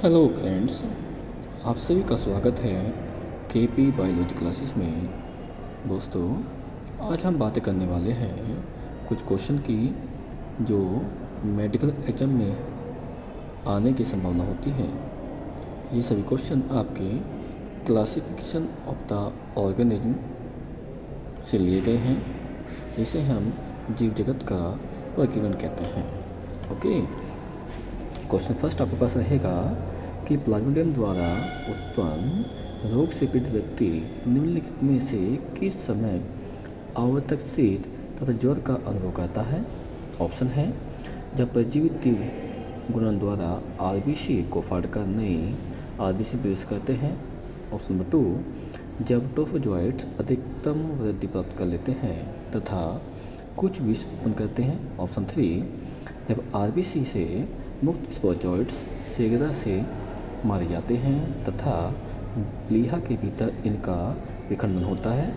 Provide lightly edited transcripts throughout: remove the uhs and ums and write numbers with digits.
Hello friends, आप सभी का स्वागत है केपी बायोलॉजी क्लासेस में। दोस्तों, आज हम बातें करने वाले हैं कुछ क्वेश्चन की जो मेडिकल एग्जाम में आने की संभावना होती है। ये सभी क्वेश्चन आपके क्लासिफिकेशन ऑफ द ऑर्गेनिज्म से लिए गए हैं। इसे हम जीव जगत का वर्गीकरण कहते हैं। ओके, क्वेश्चन फर्स्ट आपके पास रहेगा कि प्लाज्मोडियम द्वारा उत्पन्न रोग से पीड़ित व्यक्ति निम्नलिखित में से किस समय आवर्तक शीत तथा ज्वर का अनुभव करता है। ऑप्शन है जब परजीवी तीव्र गुणन द्वारा आरबीसी को फाड़कर नई आरबीसी प्रवेश करते हैं। ऑप्शन नंबर 2, जब ट्रोफोजोइट्स अधिकतम वृद्धि प्राप्त कर लेते हैं तथा कुछ विष उत्पन्न करते हैं। ऑप्शन 3, जब आरबीसी से मुक्त स्पोरोजोइट्स शीघ्रता से मारे जाते हैं तथा प्लीहा के भीतर इनका विखंडन होता है।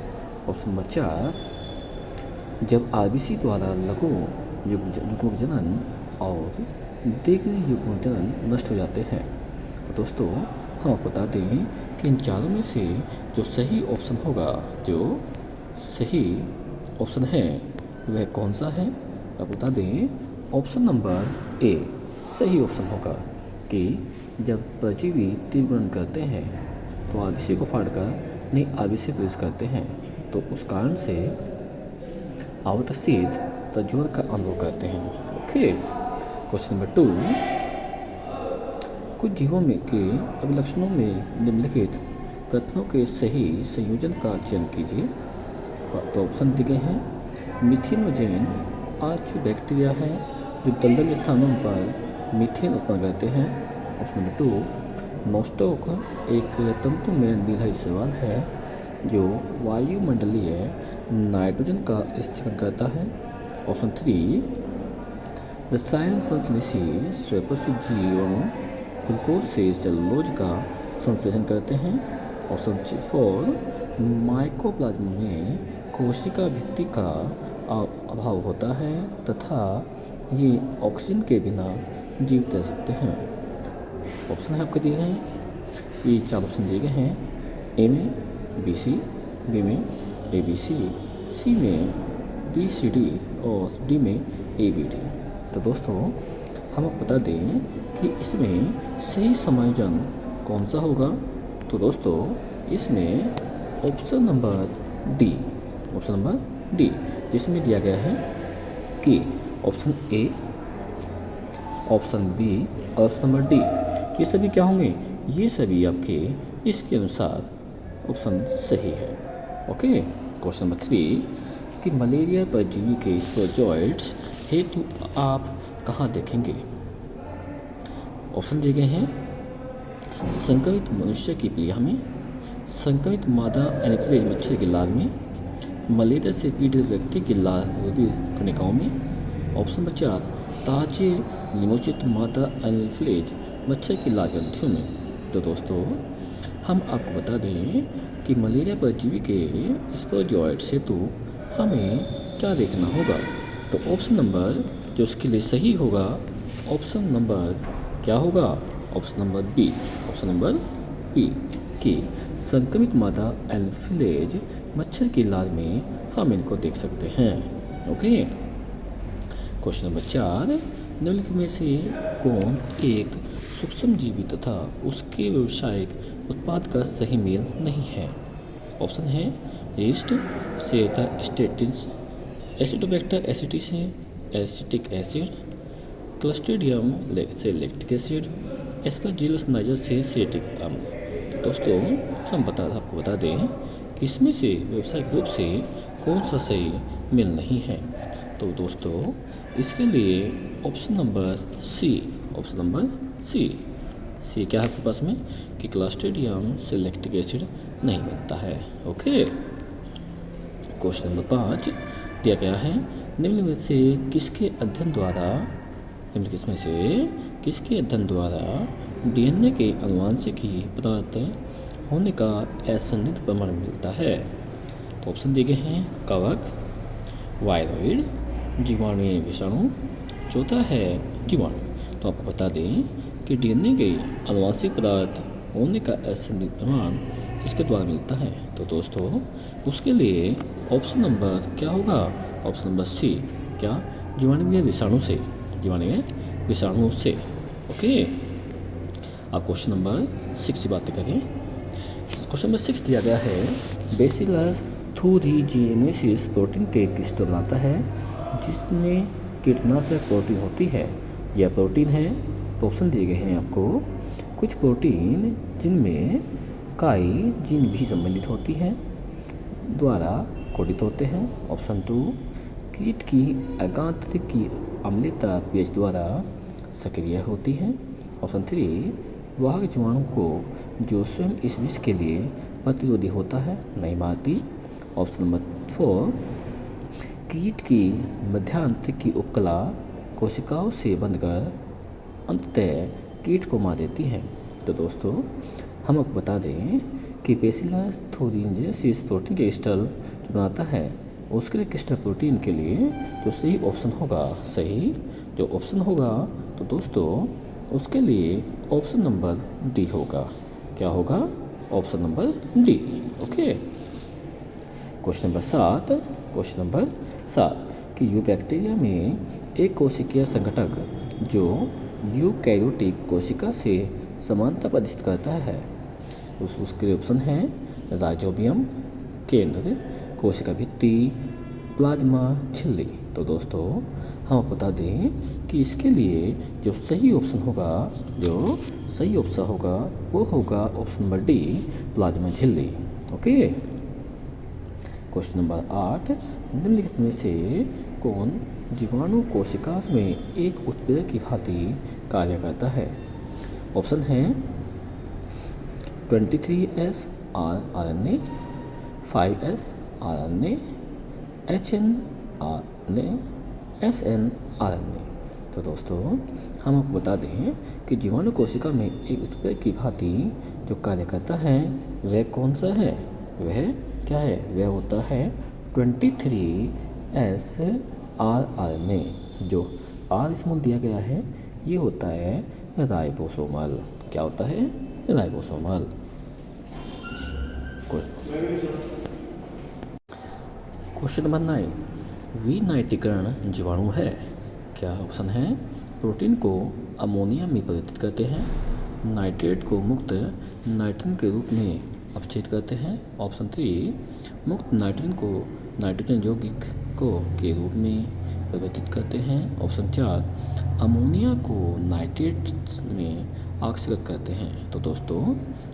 ऑप्शन नंबर 4, जब आरबीसी द्वारा लघु युग्मक जनन और दीर्घ युग्मक जनन नष्ट हो जाते हैं। तो दोस्तों, हम आपको बता दें कि इन चारों में से जो सही ऑप्शन होगा, जो सही ऑप्शन है वह कौन सा है। आप बता दें, ऑप्शन नंबर ए सही ऑप्शन होगा कि जब परजीवी तीव्र गुणन करते हैं तो आरबीसी को फाड़कर नई आरबीसी प्रवेश करते हैं, तो उस कारण से आवर्तक शीत तथा ज्वर का अनुभव करते हैं। ओके, क्वेश्चन नंबर 2, कुछ जीवों में के अभिलक्षणों में निम्नलिखित कथनों के सही संयोजन का चयन कीजिए। तो ऑप्शन दिए गए हैं। मिथेनोजेन आर्च बैक्टीरिया है जो दलदल स्थानों पर मीथेन उत्पन्न करते हैं। ऑप्शन नंबर 2, नोस्टोक एक तंतुमय नीलहरी शैवाल है जो वायुमंडलीय नाइट्रोजन का स्थिरीकरण करता है। ऑप्शन 3, रसायन संश्लेषी स्वयंपोषी जीवाणु ग्लूकोज से सेलुलोज का संश्लेषण करते हैं। ऑप्शन 4, माइकोप्लाज्म में कोशिका भित्ति का अभाव होता है तथा ये ऑक्सीजन के बिना जीवित रह सकते हैं। ऑप्शन है आपके दिए हैं, ये 4 ऑप्शन दिए गए हैं। ए में BC, बी में ABC, सी में BCD और डी में ABD। तो दोस्तों, हम आपको बता दें कि इसमें सही समायोजन कौन सा होगा। तो दोस्तों, इसमें ऑप्शन नंबर डी जिसमें दिया गया है कि ऑप्शन ए, ऑप्शन बी और ऑप्शन नंबर डी, ये सभी क्या होंगे, ये सभी आपके इसके अनुसार ऑप्शन सही है। ओके, क्वेश्चन नंबर 3, कि मलेरिया परजीवी के स्पोरोजोइट्स हेतु आप कहाँ देखेंगे। ऑप्शन दिए गए हैं। संक्रमित मनुष्य की प्लीहा में, संक्रमित मादा एनाफिलेज मच्छर के लार में, मलेरिया से पीड़ित व्यक्ति की लार कणिकाओं में। ऑप्शन नंबर 4, ताजे निमोचित मादा एनाफिलेज मच्छर की लार ग्रंथियों में। तो दोस्तों, हम आपको बता दें कि मलेरिया परजीवी के स्पोरोजोइट्स हेतु हमें क्या देखना होगा। तो ऑप्शन नंबर जो इसके लिए सही होगा, ऑप्शन नंबर क्या होगा, option number B. Option number B कि संक्रमित मादा एनाफिलेज मच्छर की लार में हम इनको देख सकते हैं। ओके, क्वेश्चन नंबर 4, निम्नलिखित में से कौन एक सूक्ष्म जीवी तथा उसके व्यावसायिक उत्पाद का सही मेल नहीं है। ऑप्शन है यीस्ट से स्टेटिन्स, एसिडोबैक्टर एसिटी से एसिटिक एसिड, क्लस्ट्रीडियम से लैक्टिक एसिड, एस्परजिलस नाइजर से सेटिक अम्ल। दोस्तों, हम आपको बता दें कि इसमें से व्यावसायिक रूप से कौन सा सही मेल नहीं है। तो दोस्तों, इसके लिए option number C, option number C क्या है आपके पास में कि क्लस्ट्रीडियम से लैक्टिक एसिड नहीं बनता है। ओके, क्वेश्चन नंबर 5 दिया गया है। निम्नलिखित में से किसके अध्ययन द्वारा DNA के आनुवांशिकी पदार्थ होने का असंदिग्ध प्रमाण मिलता है। तो ऑप्शन दिए गए हैं। कवक, वायरॉइड, जीवाणु विषाणु, चौथा है जीवाणु। तो आपको बता दें कि डीएनए के आनुवंशिक पदार्थ होने का ऐसा प्रमाण किसके द्वारा मिलता है? तो दोस्तों उसके लिए ऑप्शन नंबर क्या होगा? ऑप्शन नंबर सी, क्या जीवाणुवीय विषाणु से, जीवाणुवीय विषाणु से। ओके, अब क्वेश्चन नंबर 6 की बात करें। क्वेश्चन नंबर 6 दिया गया है, बेसिलस थूरिजिनेसिस प्रोटीन के क्रिस्टल बनाता है जिसमें कीटनाशक प्रोटीन होती है। यह प्रोटीन है, तो ऑप्शन दिए गए हैं आपको, कुछ प्रोटीन जिनमें काई जीन भी संबंधित होती है द्वारा कोडित होते हैं। ऑप्शन 2, कीट की एकांतरिक की अम्लता पीएच द्वारा सक्रिय होती है। ऑप्शन 3, वाहक जीवाणु को जो स्वयं इस विष के लिए प्रतिरोधी होता है नहीं मारती। ऑप्शन नंबर 4, कीट की मध्यांतरिक की उपकला कोशिकाओं से बंधकर अंततः कीट को मार देती है। तो दोस्तों हम आपको बता दें कि बेसिलस थूरिजिनेसिस प्रोटीन के क्रिस्टल जो बनाता है उसके लिए क्रिस्टल प्रोटीन के लिए जो सही ऑप्शन होगा, सही जो ऑप्शन होगा तो दोस्तों उसके लिए ऑप्शन नंबर डी होगा। क्या होगा? Option number D. Okay, question number 7। Question number 7 कि यूबैक्टीरिया में एक कोशिकीय संघटक जो यूकैरियोटिक कोशिका से समानता प्रदर्शित करता है उसके ऑप्शन हैं राइजोबियम, केंद्र, कोशिका भित्ति, प्लाज्मा झिल्ली। तो दोस्तों हम आपको बता दें कि इसके लिए जो सही ऑप्शन होगा, जो सही ऑप्शन होगा वो होगा ऑप्शन नंबर डी, प्लाज्मा झिल्ली। ओके, क्वेश्चन नंबर 8, निम्नलिखित में से कौन जीवाणु कोशिका में एक उत्प्रेरक की भांति कार्य करता है? ऑप्शन है 23S RNA, 5S RNA, HN RNA, SN RNA। तो दोस्तों हम आपको बता दें कि जीवाणु कोशिका में एक उत्प्रेरक की भांति जो कार्य करता है वह कौन सा है? वह क्या है? वह होता है 23S RNA। जो R स्मॉल दिया गया है ये होता है राइबोसोमल। क्या होता है? राइबोसोमल। क्वेश्चन नंबर 9, विनाइट्रीकरण जीवाणु है। क्या ऑप्शन है? प्रोटीन को अमोनिया में परिवर्तित करते हैं, नाइट्रेट को मुक्त नाइट्रोजन के रूप में अपचयित करते हैं। ऑप्शन 3, मुक्त नाइट्रोजन को नाइट्रोजन यौगिक को के रूप में परिवर्तित करते हैं। ऑप्शन 4, अमोनिया को नाइट्रेट में ऑक्सीकृत करते हैं। तो दोस्तों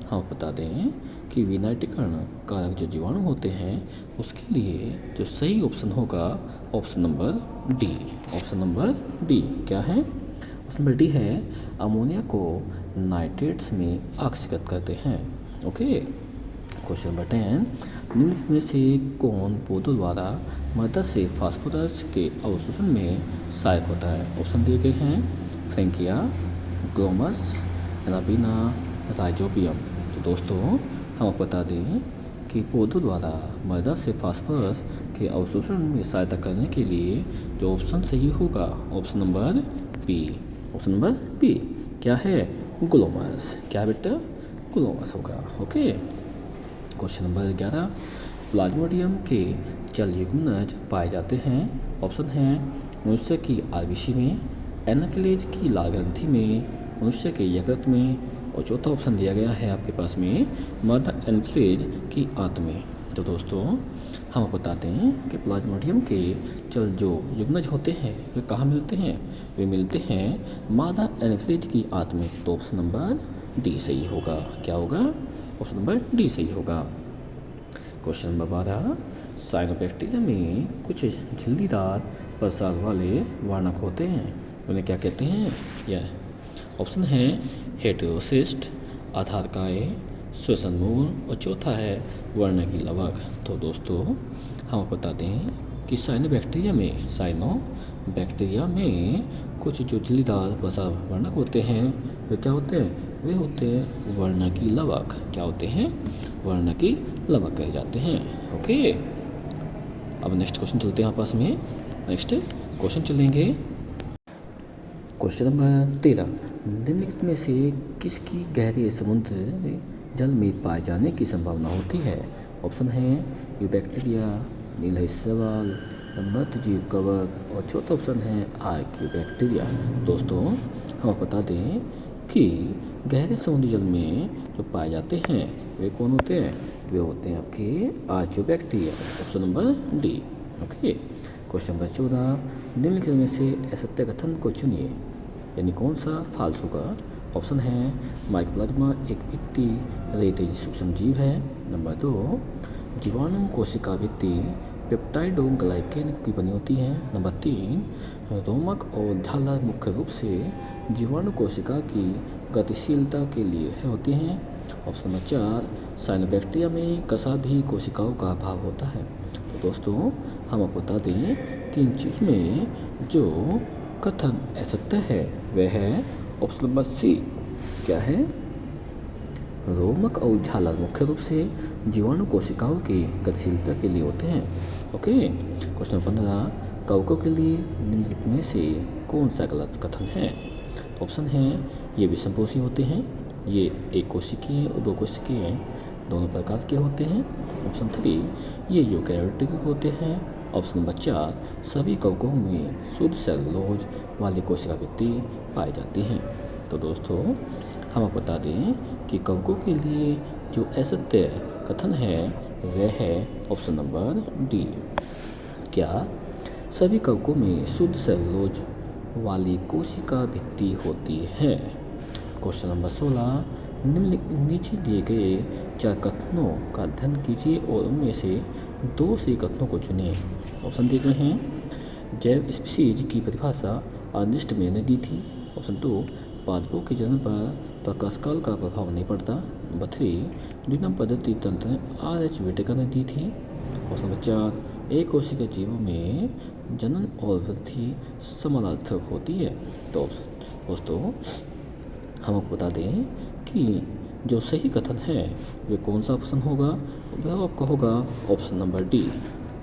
हम बता दें कि विनाइट्रीकरण कारक जो जीवाणु होते हैं उसके लिए जो सही ऑप्शन होगा option number D. Option number D क्या है? ऑप्शन नंबर डी है अमोनिया को नाइट्रेट्स में ऑक्सीकृत करते हैं। ओके, क्वेश्चन नंबर 10, निम्न में से कौन पौधों द्वारा मृदा से फास्फोरस के अवशोषण में सहायक होता है? ऑप्शन दिए गए हैं फ्रैंकिया, ग्लोमस, एनाबिना, राइजोबियम। तो दोस्तों हम आपको बता दें कि पौधों द्वारा मृदा से फास्फोरस के अवशोषण में सहायता करने के लिए जो ऑप्शन सही होगा option number B. Option number B क्या है? ग्लोमस। क्या बेटा? ग्लोमस होगा। ओके, क्वेश्चन नंबर 11, प्लाज्मोडियम के जल युग्मनज पाए जाते हैं। ऑप्शन है मनुष्य की आरबीसी में, एनाफिलेज की लाल ग्रंथि में, मनुष्य के यकृत में, और चौथा ऑप्शन दिया गया है आपके पास में मदर एनाफिलेज की आंत में। तो दोस्तों हम आपको बताते हैं कि प्लाज्मोडियम के जल जो युग्मनज होते हैं वे कहाँ मिलते हैं? वे मिलते हैं मदर एनाफिलेज की आंत में। तो ऑप्शन नंबर डी सही होगा। क्या होगा? ऑप्शन नंबर डी सही होगा। क्वेश्चन नंबर 12, साइनोबैक्टीरिया में कुछ झिल्लीदार प्रसार वाले वर्णक होते हैं, उन्हें क्या कहते हैं? यह ऑप्शन है हेटेरोसिस्ट, आधारकाय, श्वसन मूल, और चौथा है वर्णकी लवक। तो दोस्तों हम आपको बता दें कि साइनोबैक्टीरिया में कुछ जो झिल्लीदार प्रसार वर्णक होते हैं वे क्या होते हैं? वे होते हैं वर्णकी लवक। क्या होते हैं? वर्णकी लवक कहे जाते हैं। ओके, अब नेक्स्ट क्वेश्चन चलते हैं आपस में। नेक्स्ट क्वेश्चन चलेंगे। क्वेश्चन नंबर 13, निम्नलिखित में से किसकी गहरे समुद्र जल में पाए जाने की संभावना होती है? ऑप्शन है यूबैक्टीरिया, नीलहरी शैवाल, मृतजीव कवक और चौथा ऑप्शन है आर्कियोबैक्टीरिया। दोस्तों हम आपको बता दें कि गहरे समुद्री जल में जो पाए जाते हैं वे कौन होते हैं? वे होते हैं आपके आर्कियोबैक्टीरिया, option number D. Okay. Question number 14, निम्नलिखित में से असत्य कथन को चुनिए, यानी कौन सा फाल्स होगा? ऑप्शन है माइकोप्लाज्मा एक भित्ति रेतज सूक्ष्म जीव है। नंबर 2, जीवाणु कोशिका भित्ति पेप्टाइडोग्लाइकेन की बनी होती है। नंबर 3, रोमक और झालर मुख्य रूप से जीवाणु कोशिका की गतिशीलता के लिए होती हैं। ऑप्शन नंबर 4, साइनोबैक्टीरिया में कसा भी कोशिकाओं का अभाव होता है। तो दोस्तों हम आपको बता दें कि इन चीज़ में जो कथन असत्य है वह है ऑप्शन नंबर सी। क्या है? रोमक और झालर मुख्य रूप से जीवाणु कोशिकाओं की गतिशीलता के लिए होते हैं। ओके। क्वेश्चन 15, कवकों के लिए निम्नलिखित में से कौन सा गलत कथन है? ऑप्शन है ये विषमपोषी होते हैं, ये एक कोशिकीय और दो कोशिकीय दोनों प्रकार के होते हैं। ऑप्शन 3, ये यूकैरियोटिक होते हैं। ऑप्शन नंबर 4, सभी कवकों में शुद्ध सेलुलोज वाली कोशिका भित्ति पाई जाती हैं। तो दोस्तों हम आपको बता दें कि कवकों के लिए जो असत्य कथन है वह है ऑप्शन नंबर डी। क्या सभी कवकों में शुद्ध सेलुलोज वाली कोशिका भित्ति होती है? क्वेश्चन नंबर 16, नीचे दिए गए 4 कथनों का अध्ययन कीजिए और उनमें से 2 सही कथनों को चुनिए। ऑप्शन देख रहे हैं, जैव स्पीशीज की परिभाषा अर्नेस्ट मेयर ने दी थी। ऑप्शन 2, पादपों के जन्म पर प्रकाशकाल का प्रभाव नहीं पड़ता। नंबर 3, द्विनम पद्धति तंत्र RH विटेकर ने दी थी। ऑप्शन नंबर 4, एक कोशिका जीवों में जनन और वृद्धि समानार्थक होती है। तो दोस्तों हम आपको बता दें कि जो सही कथन है वे कौन सा ऑप्शन होगा? वह आपका होगा option number D.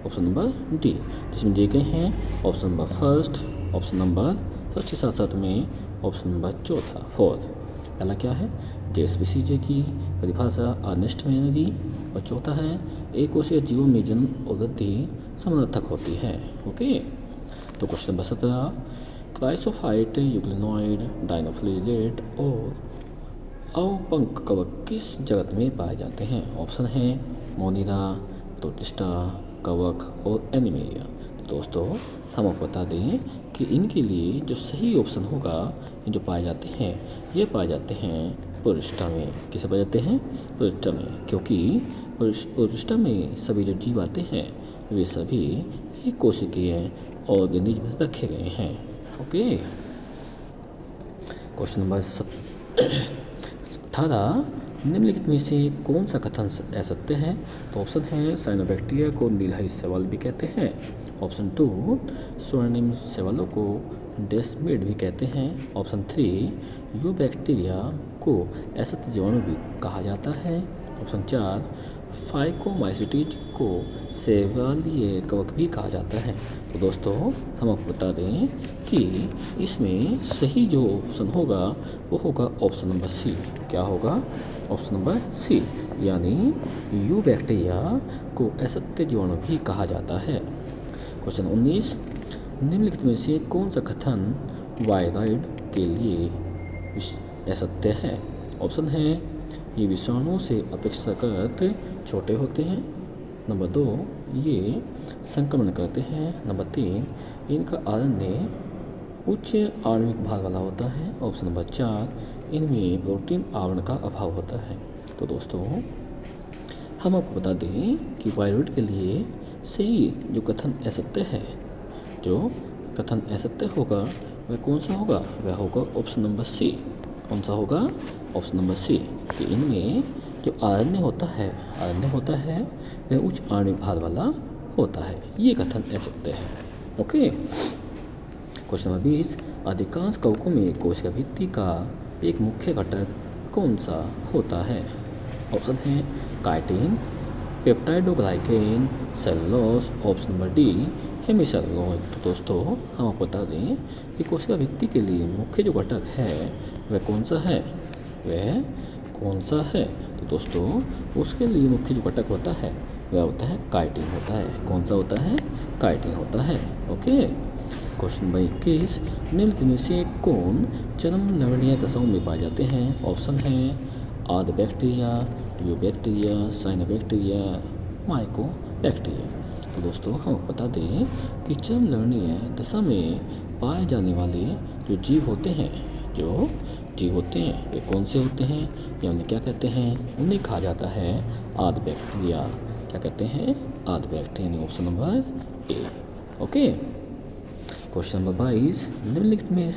Option number D जिसमें दिए गए हैं option number first, option number first के साथ साथ में ऑप्शन नंबर चौथा, फोर्थ। पहला क्या है? जेएसपीसीजे की परिभाषा अर्नेस्ट मेयर ने दी और चौथा है एक कोशिकीय जीवों में जन्म और वृद्धि समानार्थक होती है। ओके। तो क्वेश्चन नंबर 17, क्राइसोफाइट, यूग्लिनॉइड, डाइनोफ्लिलेट और अवपंक कवक किस जगत में पाए जाते हैं? ऑप्शन है मोनिरा, प्रोटिस्टा, कवक और एनिमेलिया। तो दोस्तों हम आपको बता दें कि इनके लिए जो सही ऑप्शन होगा, ये जो पाए जाते हैं ये पाए जाते हैं प्रोटिस्टा में। किसे पाए जाते हैं? प्रोटिस्टा में, क्योंकि प्रोटिस्टा में सभी जो जीव आते हैं वे सभी एक कोशिकीय ऑर्गेनिज्म में रखे गए हैं। ओके। क्वेश्चन नंबर 18, निम्नलिखित में से कौन सा कथन असत्य है? तो ऑप्शन है साइनोबैक्टीरिया को नीलहरी शैवाल भी कहते हैं। ऑप्शन 2, स्वर्णिम शैवालों को डेस्मिड भी कहते हैं। ऑप्शन 3, यूबैक्टीरिया को असत्य जीवाणु भी कहा जाता है। ऑप्शन 4, फाइकोमाइसिटीज को शैवालीय कवक भी कहा जाता है। तो दोस्तों हम आपको बता दें कि इसमें सही जो ऑप्शन होगा वो होगा ऑप्शन नंबर सी। क्या होगा? ऑप्शन नंबर सी, यानी यूबैक्टीरिया को असत्य जीवाणु भी कहा जाता है। क्वेश्चन 19, निम्नलिखित में से कौन सा कथन वायरॉइड के लिए असत्य है? ऑप्शन है ये विषाणुओं से अपेक्षाकृत छोटे होते हैं। नंबर 2, ये संक्रमण करते हैं। नंबर 3, इनका आरएनए उच्च आणविक भार वाला होता है। ऑप्शन नंबर 4, इनमें प्रोटीन आवरण का अभाव होता है। तो दोस्तों हम आपको बता दें कि वायरॉइड के लिए सही जो कथन असत्य है, जो कथन असत्य होगा वह कौन सा होगा? वह होगा ऑप्शन नंबर सी। कौन सा होगा? ऑप्शन नंबर सी, कि इनमें जो आरएनए होता है वह उच्च आणविक भार वाला होता है। ये कथन असत्य है। ओके। क्वेश्चन नंबर 20, अधिकांश कवकों में कोशिका भित्ति का एक मुख्य घटक कौन सा होता है? ऑप्शन है chitin, peptidoglycan, cellulose, option number D hemicellulose. तो दोस्तों हम आपको बता दें कि कोशिका भित्ति के लिए मुख्य जो घटक है वह कौन सा है, वह कौन सा है। तो दोस्तों उसके लिए मुख्य जो घटक होता है वह होता है काइटिन होता है। कौन सा होता है, काइटिन होता है। ओके, क्वेश्चन नंबर 21, निम्नलिखित में से कौन चरम लवणीय दशाओं में पाए जाते हैं। ऑप्शन है archaebacteria, eubacteria, cyanobacteria, mycobacteria. तो दोस्तों हम बता दें कि चरम लवणीय दशा में पाए जाने वाले जो जीव होते हैं वे कौन से होते हैं या उन्हें क्या कहते हैं, उन्हें कहा जाता है आर्ध बैक्टीरिया। क्या कहते हैं, archaebacteria. Option number A. Okay, question number 22, निम्नलिखित में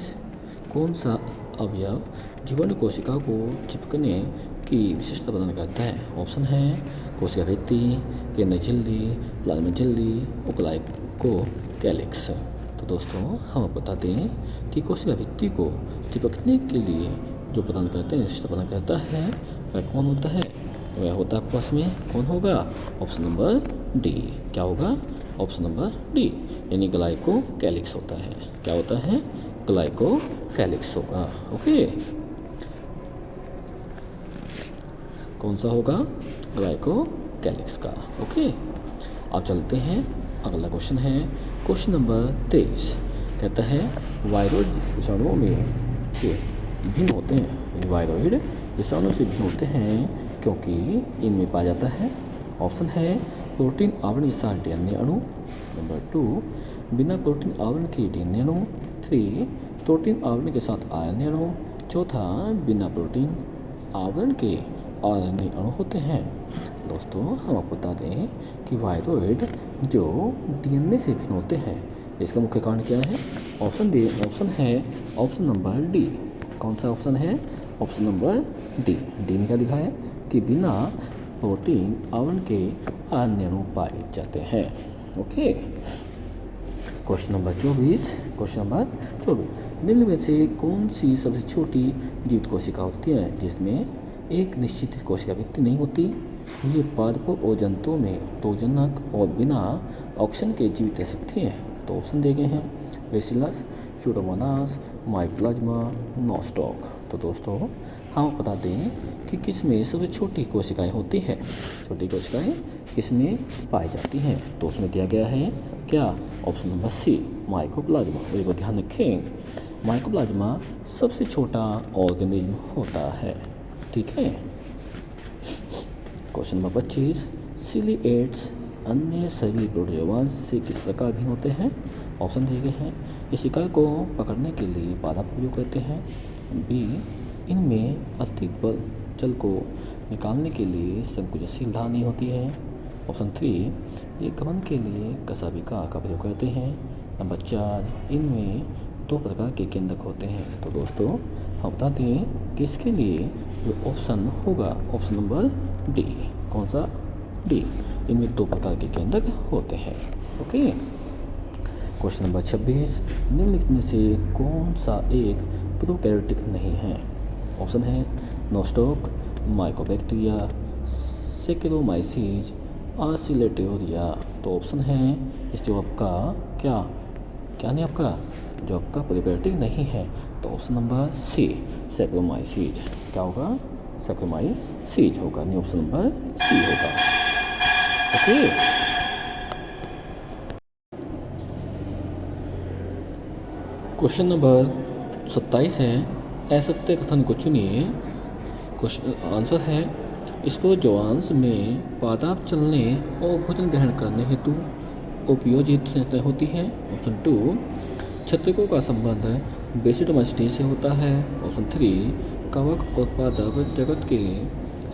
कौन सा अवयव जीवाणु कोशिका को चिपकने की विशिष्टता प्रदान करता है। ऑप्शन है कोशिका भित्ति, केंद्र झिल्ली, प्लाज्मा झिल्ली, ग्लाइकोकैलिक्स। तो दोस्तों हम बता दें कि कोशिका भित्ति को चिपकने के लिए जो प्रदान करते हैं, विशिष्टता प्रदान करता है वह कौन होता है, वह होता है आपस में कौन होगा। Option number D. क्या होगा, ऑप्शन नंबर डी यानी ग्लाइकोकैलिक्स होता है। क्या होता है, ग्लाइकोकैलिक्स होगा। ओके, कौन सा होगा, ग्लाइकोकैलिक्स का। ओके, अब चलते हैं, अगला क्वेश्चन है क्वेश्चन नंबर 23। कहता है वायरॉइड विषाणुओं में से भिन्न होते हैं। वायरॉइड विषाणु से भिन्न होते हैं क्योंकि इनमें पाया जाता है। ऑप्शन है प्रोटीन आवरण के साथ डीएनए अणु, नंबर 2 बिना प्रोटीन आवरण के डीएनए अणु, 3 प्रोटीन आवरण के साथ आरएनए अणु, चौथा बिना प्रोटीन आवरण के आरएनए अणु होते हैं। दोस्तों हम आपको बता दें कि वायरॉइड जो डीएनए से भिन्न होते हैं इसका मुख्य कारण क्या है। ऑप्शन है ऑप्शन नंबर डी। कौन सा ऑप्शन है, ऑप्शन नंबर डी। डी में क्या लिखा है कि बिना प्रोटीन आवरण के आरएनए अणु पाए जाते हैं। Okay, question number 24। निम्न में से कौन सी सबसे छोटी जीवित कोशिका होती है जिसमें एक निश्चित कोशिका भित्ति नहीं होती। ये पादपों और जंतुओं में तोजनक और बिना ऑक्सीजन के जीवित रह सकती हैं। तो ऑप्शन दिए गए हैं बेसिलस, स्यूडोमोनास, माइकोप्लाज्मा, नोस्टॉक। तो दोस्तों हम बता दें कि किस में सबसे छोटी कोशिकाएं होती है, छोटी कोशिकाएं किस में पाई जाती हैं। तो उसमें दिया गया है क्या, ऑप्शन नंबर सी माइकोप्लाज्मा। और ये ध्यान रखें, माइकोप्लाज्मा सबसे छोटा ऑर्गेनिज्म होता है। ठीक है, क्वेश्चन नंबर 25, सिलिएट्स अन्य सभी प्रोटोजोआंस से किस प्रकार भिन्न होते हैं। ऑप्शन दिए गए हैं ये शिकार को पकड़ने के लिए बाधा का उपयोग करते हैं। बी इनमें अधिक बल जल को निकालने के लिए संकुचनशील धानी होती है। ऑप्शन 3 ये गमन के लिए कशाभिका का प्रयोग करते हैं। नंबर 4 इनमें 2 प्रकार के केंद्रक होते हैं। तो दोस्तों हम बता दें कि इसके लिए जो ऑप्शन होगा ऑप्शन नंबर डी। कौन सा, डी। इनमें 2 प्रकार के केंद्रक होते हैं। ओके, क्वेश्चन नंबर 26, निम्नलिखित में से कौन सा एक प्रोकैरियोटिक नहीं है। ऑप्शन है नोस्टॉक, माइकोबैक्टीरिया, सेकेरोमाइसीज, आसिलेटोरिया। तो ऑप्शन है इस जो आपका क्या नहीं आपका जो आपका प्रोकैरियोटिक नहीं है। तो ऑप्शन नंबर सी सेकेरोमाइसीज। क्या होगा, सेकेरोमाइसीज होगा, नहीं ऑप्शन नंबर सी होगा। ओके, क्वेश्चन नंबर 27 है असत्य कथन को चुनिए। क्वेश्चन आंसर है स्पोरोजोआंस में पादप चलने और भोजन ग्रहण करने हेतु उपयोजित होती है। ऑप्शन 2 छत्रिकों का संबंध बेसिडोमाइसिटी से होता है। ऑप्शन 3 कवक और पादप जगत के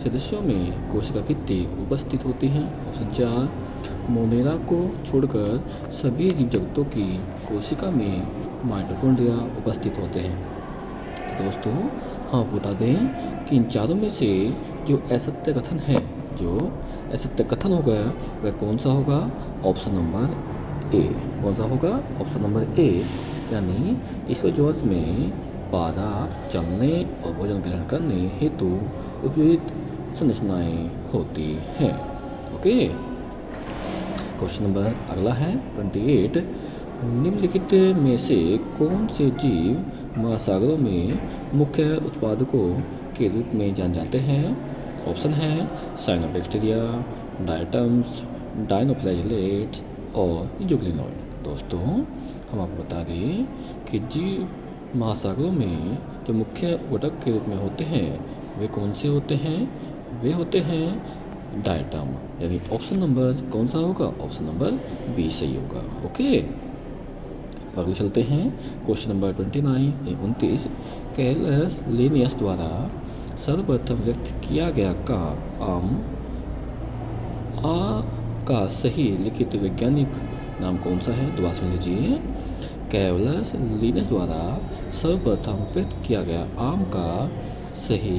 सदस्यों में कोशिका भित्ति उपस्थित होती है। ऑप्शन 4 मोनेरा को छोड़कर सभी जीव जगतों की कोशिका में माइटोकॉन्ड्रिया उपस्थित होते हैं। तो दोस्तों हम बता दें कि इन चारों में से जो असत्य कथन है, जो असत्य कथन होगा वह कौन सा होगा, ऑप्शन नंबर ए। कौन सा होगा, ऑप्शन नंबर ए, यानी स्पोरोजोआंस में पादप चलने और भोजन ग्रहण करने हेतु उपयोगित संरचनाएं होती हैं। ओके। क्वेश्चन नंबर अगला है 28। निम्नलिखित में से कौन से जीव महासागरों में मुख्य उत्पादकों के रूप में जाने जाते हैं? ऑप्शन है साइनोबैक्टीरिया, डायटम्स, डायनोफ्लैजिलेट्स और यूग्लिनोइड। दोस्तों हम आपको बता दें कि जीव महासागरों में जो मुख्य घटक के रूप में होते हैं वे कौन से होते हैं? वे होते हैं डायटम, यानी ऑप्शन नंबर कौन सा होगा? ऑप्शन नंबर बी सही होगा। ओके, अगले चलते हैं क्वेश्चन नंबर 29। कैरलस लिनियस द्वारा सर्वप्रथम व्यक्त किया गया काव्य आम आ का सही लिखित वैज्ञानिक नाम कौन सा है? दोबारा सुन लीजिए। कैरलस लिनियस द्वारा सर्वप्रथम व्यक्त किया गया आम का सही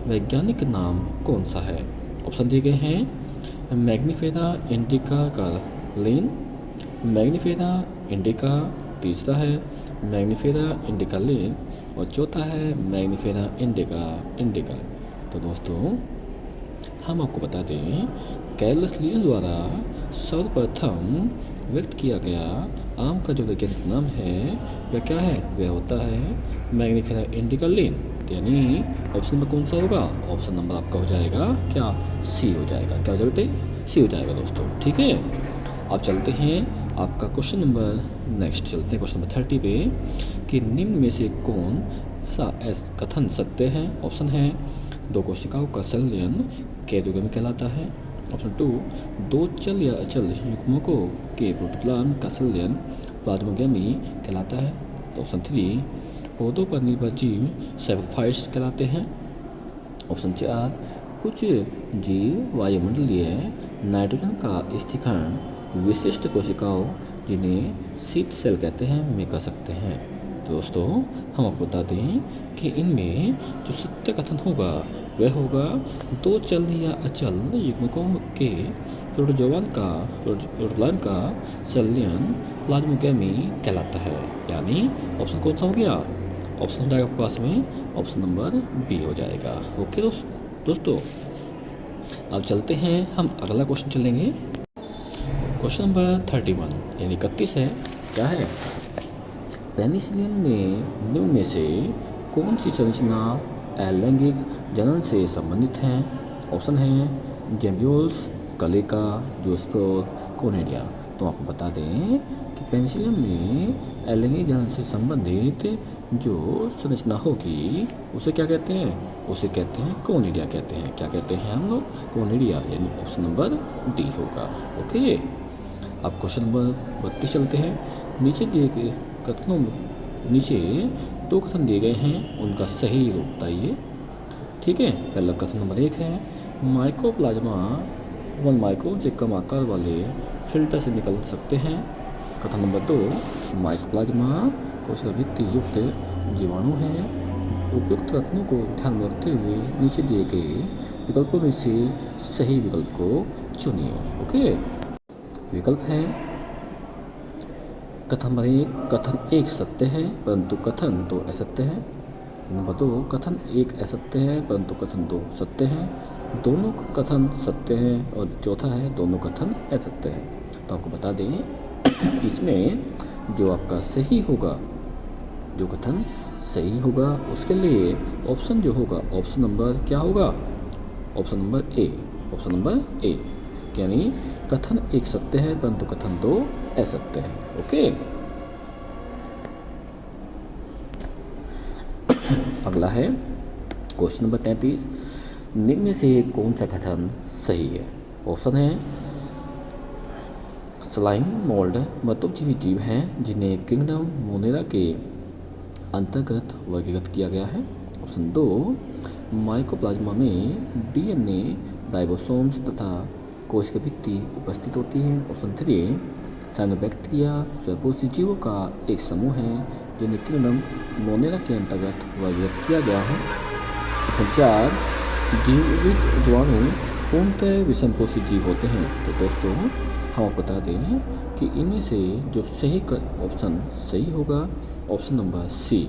वैज्ञानिक नाम कौन सा है? ऑप्शन दिए गए हैं मैग्निफेरा इंडिका का लिन, मैग्निफेरा इंडिका, तीसरा है मैग्निफेरा इंडिका लिन और चौथा है मैग्निफेरा इंडिका। तो दोस्तों हम आपको बता दें कैरलस लिनियस द्वारा सर्वप्रथम व्यक्त किया गया आम का जो वैज्ञानिक नाम है वह क्या है? वह होता है मैग्निफेरा इंडिका लिन। यानी ऑप्शन नंबर कौन सा होगा? ऑप्शन नंबर आपका हो जाएगा क्या? सी हो जाएगा। क्या हो जाएगा बेटे? सी हो जाएगा दोस्तों। ठीक है, अब चलते हैं आपका क्वेश्चन नंबर नेक्स्ट चलते हैं क्वेश्चन नंबर 30 पे कि निम्न में से कौन ऐसा कथन सत्य है? ऑप्शन है दो कोशिकाओं का संलयन कैदोगमी कहलाता है। ऑप्शन 2 दो चल या अचल युग्मकों के प्रोटोप्लाज्म का संलयन प्लाज्मोगेमी कहलाता है। ऑप्शन 3 पौधों पर निर्भर जीव सेफोफाइट्स कहलाते हैं। ऑप्शन 4 कुछ जीव वायुमंडलीय नाइट्रोजन का स्थिरीकरण विशिष्ट कोशिकाओं जिन्हें शीत सेल कहते हैं में कर सकते हैं। तो दोस्तों हम आपको बता दें कि इनमें जो सत्य कथन होगा वह होगा दो चल या अचल युग्मकों के प्रोटोप्लाज्म का संलयन प्लाज्मोगेमी कहलाता है। यानी ऑप्शन कौन सा हो गया? ऑप्शन हो जाएगा आपके पास में ऑप्शन नंबर बी हो जाएगा। ओके दोस्तों अब चलते हैं हम अगला क्वेश्चन चलेंगे। क्वेश्चन नंबर 31 यानी 31 है। क्या है? पेनिसिलिन में निम्न में से कौन सी संरचना अलैंगिक जनन से संबंधित है? ऑप्शन है जेम्ब्यूल्स, कलेका, जोस्पोर, कोनेडिया। तो आपको बता दें कि पेनिसिलिन में अलैंगिक जनन से संबंधित जो संरचना होगी उसे क्या कहते हैं? उसे कहते हैं कोनेडिया कहते हैं। क्या कहते हैं हम लोग? कोनेडिया, यानी ऑप्शन नंबर डी होगा। ओके, अब क्वेश्चन नंबर 32 चलते हैं। नीचे दिए गए कथनों नीचे दो कथन दिए गए हैं, उनका सही रूप बताइए। ठीक है, पहला कथन नंबर 1 है माइकोप्लाज्मा 1 माइक्रोन से कम आकार वाले फिल्टर से निकल सकते हैं। कथन नंबर 2 माइकोप्लाज्मा कोशिका भित्ति युक्त जीवाणु हैं। उपयुक्त कथनों को ध्यान में रखते हुए नीचे दिए गए विकल्पों में से सही विकल्प को चुनिए। ओके, विकल्प है कथन नंबर 1 कथन 1 सत्य है परंतु कथन 2 असत्य है। नंबर 2 कथन 1 असत्य है परंतु कथन 2 सत्य है। दोनों कथन सत्य हैं और चौथा है दोनों कथन असत्य हैं। तो आपको बता दें कि इसमें जो आपका सही होगा, जो कथन सही होगा उसके लिए ऑप्शन जो होगा ऑप्शन नंबर क्या होगा? ऑप्शन नंबर ए। ऑप्शन नंबर ए यानी कथन 1 सत्य है परंतु कथन 2 असत्य है। ओके, अगला है क्वेश्चन नंबर 33। निम्न में से कौन सा कथन सही है? ऑप्शन है स्लाइम मोल्ड मतोपजीवी जीव हैं जिन्हें किंगडम मोनेरा के अंतर्गत वर्गीकृत किया गया है। ऑप्शन 2 माइकोप्लाज्मा में डीएनए राइबोसोम्स तथा कोशिका भित्ति उपस्थित होती है। ऑप्शन 3 साइनोबैक्टीरिया स्वयंपोषी जीवों का एक समूह है जिन्हें किंगडम मोनेरा के अंतर्गत वर्गीकृत किया गया है। ऑप्शन 4 जीवित जीवाणु पूर्णतः विषमपोषी जीव होते हैं। तो दोस्तों हम आपको बता दें कि इनमें से जो सही ऑप्शन सही होगा ऑप्शन नंबर सी,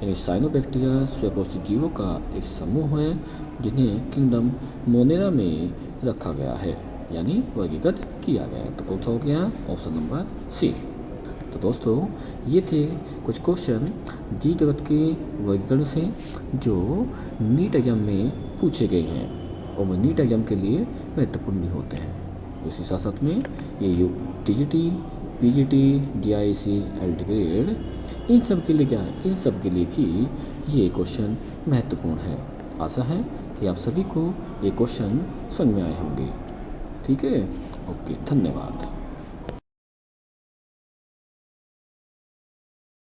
यानी साइनोबैक्टीरिया स्वयंपोषी जीवों का एक समूह है जिन्हें किंगडम मोनेरा में रखा गया है। यानी वर्गीकृत किया गया। तो कौन सा हो गया? Option number C. तो दोस्तों ये थे कुछ क्वेश्चन जीव जगत के वर्गीकरण से जो नीट एग्जाम में पूछे गए हैं और वो नीट एग्जाम के लिए महत्वपूर्ण भी होते हैं। इसी साथ साथ में ये TGT, PGT, DIC, LT grade, इन सब के लिए क्या है, इन सब के लिए भी ये क्वेश्चन महत्वपूर्ण है। आशा है कि आप सभी को ये क्वेश्चन समझ में आए होंगे। ठीक है, ओके, धन्यवाद।